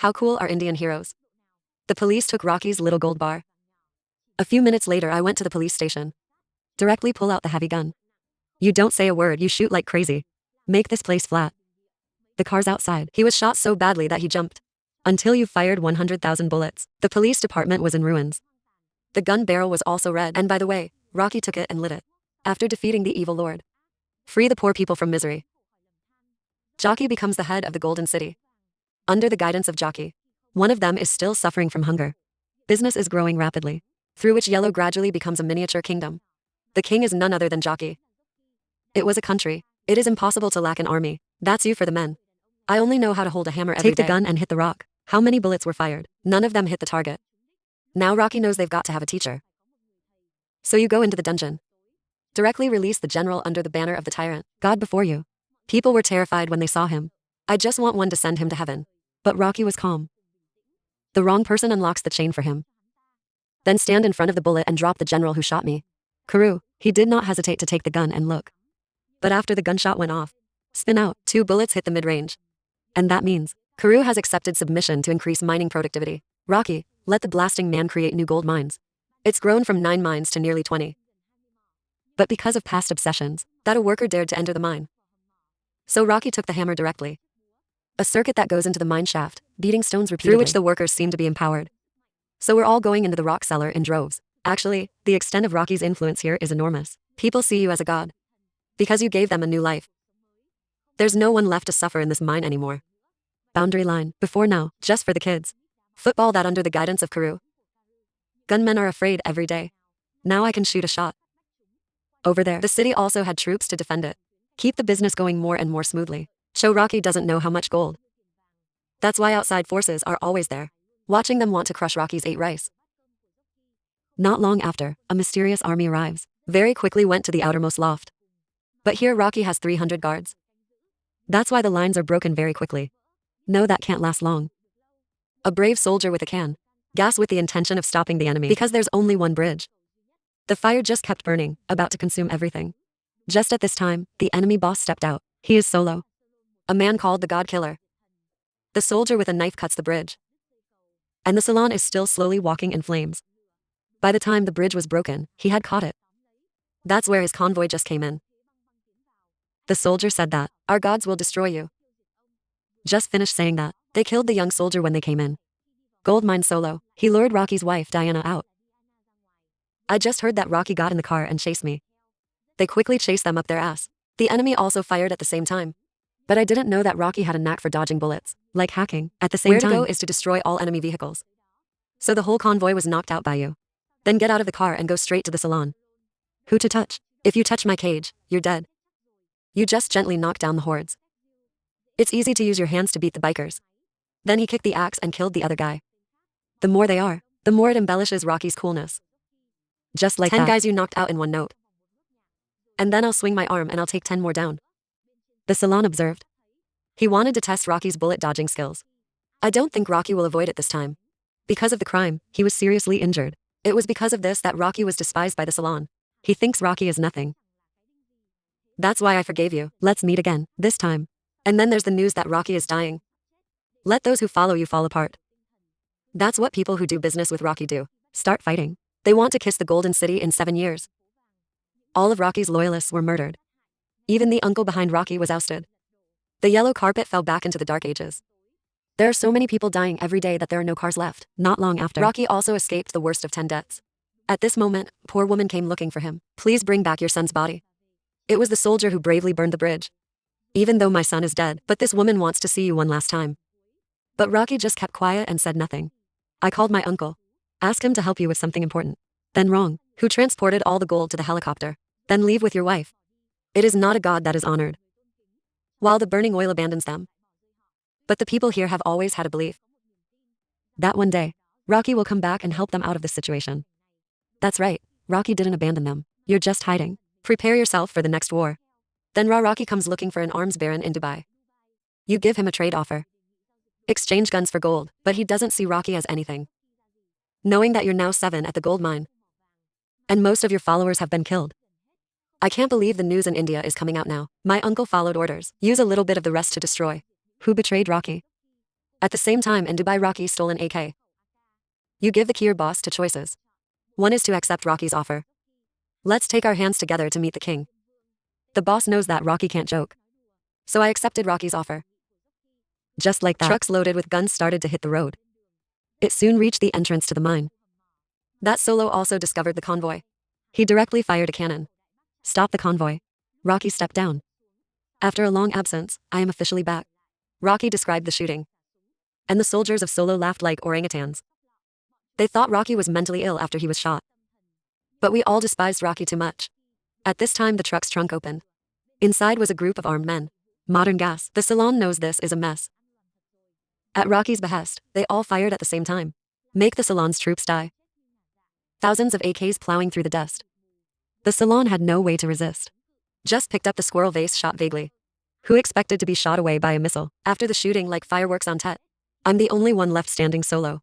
How cool are Indian heroes? The police took Rocky's little gold bar. A few minutes later, I went to the police station. Directly pull out the heavy gun. You don't say a word, you shoot like crazy. Make this place flat. The car's outside. He was shot so badly that he jumped. Until you fired 100,000 bullets. The police department was in ruins. The gun barrel was also red, and by the way, Rocky took it and lit it. After defeating the evil lord. Free the poor people from misery. Jockey becomes the head of the Golden City. Under the guidance of Jockey. One of them is still suffering from hunger. Business is growing rapidly, through which Yellow gradually becomes a miniature kingdom. The king is none other than Jockey. It was a country. It is impossible to lack an army. That's you for the men. I only know how to hold a hammer every day. Take the gun and hit the rock. How many bullets were fired? None of them hit the target. Now Rocky knows they've got to have a teacher. So you go into the dungeon. Directly release the general under the banner of the tyrant. God before you. People were terrified when they saw him. I just want one to send him to heaven. But Rocky was calm. The wrong person unlocks the chain for him. Then stand in front of the bullet and drop the general who shot me. Karu, he did not hesitate to take the gun and look. But after the gunshot went off, spin out, 2 bullets hit the mid-range. And that means, Karu has accepted submission to increase mining productivity. Rocky, let the blasting man create new gold mines. It's grown from 9 mines to nearly 20. But because of past obsessions, that a worker dared to enter the mine. So Rocky took the hammer directly. A circuit that goes into the mine shaft, beating stones repeatedly, through which the workers seem to be empowered. So we're all going into the rock cellar in droves. Actually, the extent of Rocky's influence here is enormous. People see you as a god. Because you gave them a new life. There's no one left to suffer in this mine anymore. Boundary line, before now, just for the kids. Football that under the guidance of Karu. Gunmen are afraid every day. Now I can shoot a shot. Over there, the city also had troops to defend it. Keep the business going more and more smoothly. Show Rocky doesn't know how much gold. That's why outside forces are always there, watching them want to crush Rocky's 8 rice. Not long after, a mysterious army arrives. Very quickly went to the outermost loft. But here Rocky has 300 guards. That's why the lines are broken very quickly. No, that can't last long. A brave soldier with a can. Gas with the intention of stopping the enemy because there's only one bridge. The fire just kept burning, about to consume everything. Just at this time, the enemy boss stepped out. He is solo. A man called the God Killer. The soldier with a knife cuts the bridge. And the salon is still slowly walking in flames. By the time the bridge was broken, he had caught it. That's where his convoy just came in. The soldier said that, our gods will destroy you. Just finished saying that, they killed the young soldier when they came in. Gold mine solo, he lured Rocky's wife Diana out. I just heard that Rocky got in the car and chased me. They quickly chased them up their ass. The enemy also fired at the same time. But I didn't know that Rocky had a knack for dodging bullets, like hacking. At the same time, where to go is to destroy all enemy vehicles. So the whole convoy was knocked out by you. Then get out of the car and go straight to the salon. Who to touch? If you touch my cage, you're dead. You just gently knock down the hordes. It's easy to use your hands to beat the bikers. Then he kicked the axe and killed the other guy. The more they are, the more it embellishes Rocky's coolness. Just like 10 that. Guys you knocked out in one note. And then I'll swing my arm and I'll take 10 more down. The salon observed. He wanted to test Rocky's bullet dodging skills. I don't think Rocky will avoid it this time. Because of the crime, he was seriously injured. It was because of this that Rocky was despised by the salon. He thinks Rocky is nothing. That's why I forgave you. Let's meet again, this time. And then there's the news that Rocky is dying. Let those who follow you fall apart. That's what people who do business with Rocky do. Start fighting. They want to kiss the Golden City in 7 years. All of Rocky's loyalists were murdered. Even the uncle behind Rocky was ousted. The yellow carpet fell back into the dark ages. There are so many people dying every day that there are no cars left. Not long after, Rocky also escaped the worst of 10 deaths. At this moment, poor woman came looking for him. Please bring back your son's body. It was the soldier who bravely burned the bridge. Even though my son is dead, but this woman wants to see you one last time. But Rocky just kept quiet and said nothing. I called my uncle. Asked him to help you with something important. Then wrong, who transported all the gold to the helicopter. Then leave with your wife. It is not a god that is honored. While the burning oil abandons them. But the people here have always had a belief that one day, Rocky will come back and help them out of this situation. That's right, Rocky didn't abandon them. You're just hiding. Prepare yourself for the next war. Then Rocky comes looking for an arms baron in Dubai. You give him a trade offer. Exchange guns for gold, but he doesn't see Rocky as anything. Knowing that you're now 7 at the gold mine. And most of your followers have been killed. I can't believe the news in India is coming out now. My uncle followed orders. Use a little bit of the rest to destroy. Who betrayed Rocky? At the same time in Dubai, Rocky stole an AK. You give the key your boss to choices. One is to accept Rocky's offer. Let's take our hands together to meet the king. The boss knows that Rocky can't joke. So I accepted Rocky's offer. Just like that, trucks loaded with guns started to hit the road. It soon reached the entrance to the mine. That Solo also discovered the convoy. He directly fired a cannon. Stop the convoy. Rocky stepped down. After a long absence, I am officially back. Rocky described the shooting. And the soldiers of Solo laughed like orangutans. They thought Rocky was mentally ill after he was shot. But we all despised Rocky too much. At this time the truck's trunk opened. Inside was a group of armed men. Modern gas. The salon knows this is a mess. At Rocky's behest, they all fired at the same time. Make the salon's troops die. Thousands of AKs plowing through the dust. The salon had no way to resist. Just picked up the squirrel vase shot vaguely. Who expected to be shot away by a missile? After the shooting like fireworks on Tet. I'm the only one left standing solo.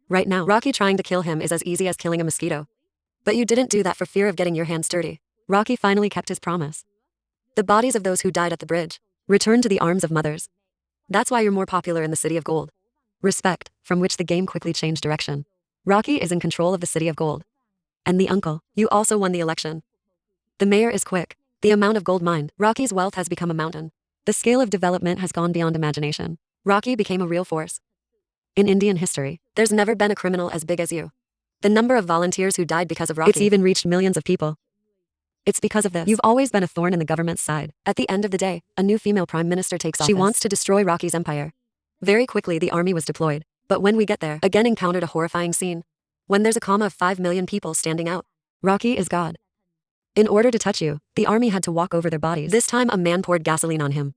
Right now, Rocky trying to kill him is as easy as killing a mosquito. But you didn't do that for fear of getting your hands dirty. Rocky finally kept his promise. The bodies of those who died at the bridge returned to the arms of mothers. That's why you're more popular in the City of Gold. Respect, from which the game quickly changed direction. Rocky is in control of the City of Gold. And the uncle, you also won the election. The mayor is quick. The amount of gold mined, Rocky's wealth has become a mountain. The scale of development has gone beyond imagination. Rocky became a real force. In Indian history, there's never been a criminal as big as you. The number of volunteers who died because of Rocky, it's even reached millions of people. It's because of this. You've always been a thorn in the government's side. At the end of the day, a new female prime minister takes office. She wants to destroy Rocky's empire. Very quickly the army was deployed. But when we get there, again encountered a horrifying scene. When there's a comma of 5 million people standing out. Rocky is God. In order to touch you, the army had to walk over their bodies. This time a man poured gasoline on him.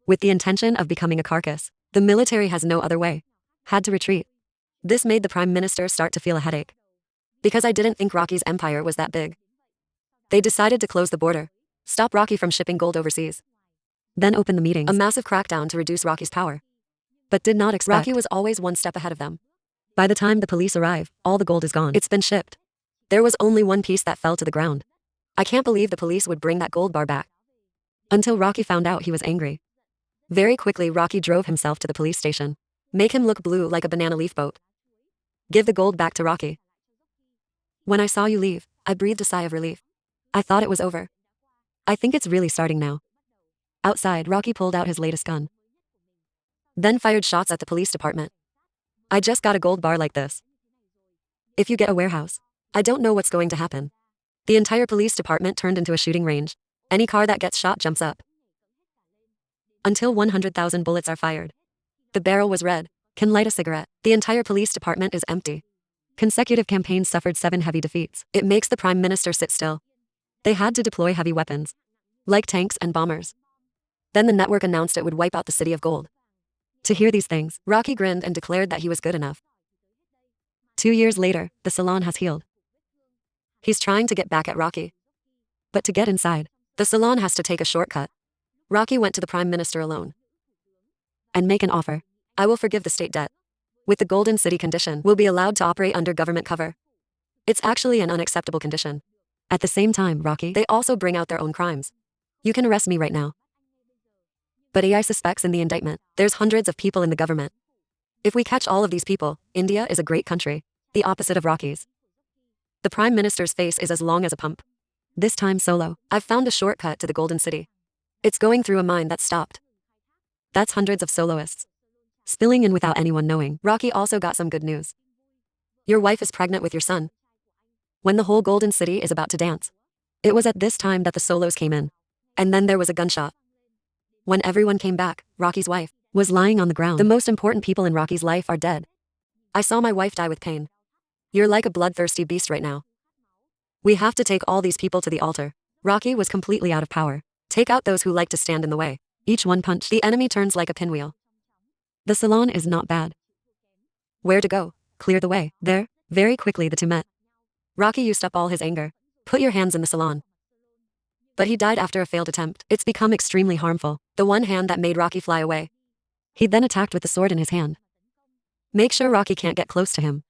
With the intention of becoming a carcass, the military has no other way. Had to retreat. This made the prime minister start to feel a headache. Because I didn't think Rocky's empire was that big. They decided to close the border. Stop Rocky from shipping gold overseas. Then open the meetings. A massive crackdown to reduce Rocky's power. But did not expect. Rocky was always one step ahead of them. By the time the police arrive, all the gold is gone. It's been shipped. There was only one piece that fell to the ground. I can't believe the police would bring that gold bar back. Until Rocky found out, he was angry. Very quickly Rocky drove himself to the police station. Make him look blue like a banana leaf boat. Give the gold back to Rocky. When I saw you leave, I breathed a sigh of relief. I thought it was over. I think it's really starting now. Outside, Rocky pulled out his latest gun. Then fired shots at the police department. I just got a gold bar like this. If you get a warehouse, I don't know what's going to happen. The entire police department turned into a shooting range. Any car that gets shot jumps up. Until 100,000 bullets are fired. The barrel was red. Can light a cigarette. The entire police department is empty. Consecutive campaigns suffered 7 heavy defeats. It makes the prime minister sit still. They had to deploy heavy weapons. Like tanks and bombers. Then the network announced it would wipe out the City of Gold. To hear these things, Rocky grinned and declared that he was good enough. 2 years later, the salon has healed. He's trying to get back at Rocky. But to get inside, the salon has to take a shortcut. Rocky went to the prime minister alone. And make an offer. I will forgive the state debt. With the Golden City condition, we'll be allowed to operate under government cover. It's actually an unacceptable condition. At the same time, Rocky, they also bring out their own crimes. You can arrest me right now. But AI suspects in the indictment, there's hundreds of people in the government. If we catch all of these people, India is a great country. The opposite of Rocky's. The prime minister's face is as long as a pump. This time solo. I've found a shortcut to the Golden City. It's going through a mine that's stopped. That's hundreds of soloists. Spilling in without anyone knowing. Rocky also got some good news. Your wife is pregnant with your son. When the whole Golden City is about to dance. It was at this time that the solos came in. And then there was a gunshot. When everyone came back, Rocky's wife was lying on the ground. The most important people in Rocky's life are dead. I saw my wife die with pain. You're like a bloodthirsty beast right now. We have to take all these people to the altar. Rocky was completely out of power. Take out those who like to stand in the way. Each one punch. The enemy turns like a pinwheel. The salon is not bad. Where to go? Clear the way. There. Very quickly the two met. Rocky used up all his anger. Put your hands in the salon. But he died after a failed attempt. It's become extremely harmful. The one hand that made Rocky fly away. He then attacked with the sword in his hand. Make sure Rocky can't get close to him.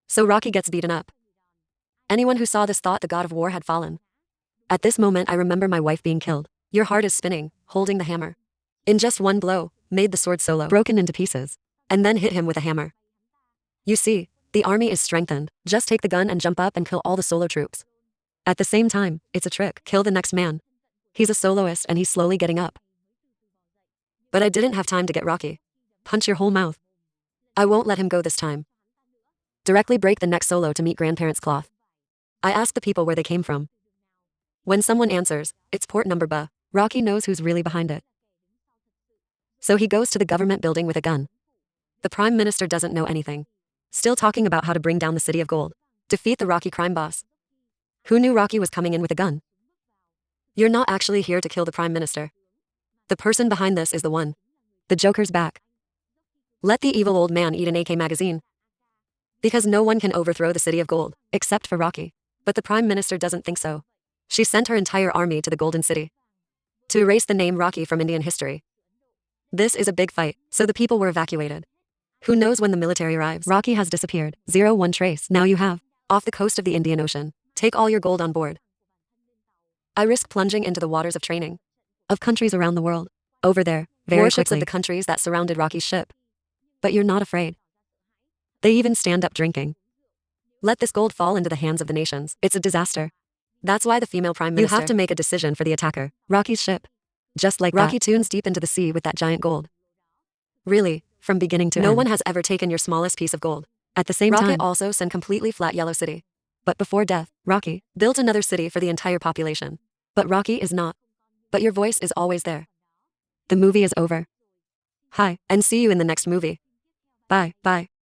So Rocky gets beaten up. Anyone who saw this thought the god of war had fallen. At this moment I remember my wife being killed. Your heart is spinning, holding the hammer. In just one blow, made the sword solo broken into pieces, and then hit him with a hammer. You see, the army is strengthened. Just take the gun and jump up and kill all the solo troops. At the same time, it's a trick. Kill the next man. He's a soloist and he's slowly getting up. But I didn't have time to get Rocky. Punch your whole mouth. I won't let him go this time. Directly break the neck solo to meet grandparents' cloth. I ask the people where they came from. When someone answers, it's port number B, Rocky knows who's really behind it. So he goes to the government building with a gun. The prime minister doesn't know anything. Still talking about how to bring down the city of gold. Defeat the Rocky crime boss. Who knew Rocky was coming in with a gun? You're not actually here to kill the prime minister. The person behind this is the one. The Joker's back. Let the evil old man eat an AK magazine. Because no one can overthrow the city of gold, except for Rocky. But the prime minister doesn't think so. She sent her entire army to the Golden City to erase the name Rocky from Indian history. This is a big fight, so the people were evacuated. Who knows when the military arrives? Rocky has disappeared. 0-1 trace. Now you have. Off the coast of the Indian Ocean. Take all your gold on board. I risk plunging into the waters of training. Of countries around the world. Over there, very warships quickly. Of the countries that surrounded Rocky's ship. But you're not afraid. They even stand up drinking. Let this gold fall into the hands of the nations. It's a disaster. That's why the female prime minister. You have to make a decision for the attacker. Rocky's ship. Just like Rocky tunes deep into the sea with that giant gold. Really, from beginning to end. No one has ever taken your smallest piece of gold. At the same time, Rocky also sent completely flat yellow city. But before death, Rocky built another city for the entire population. But Rocky is not. But your voice is always there. The movie is over. Hi, and see you in the next movie. Bye, bye.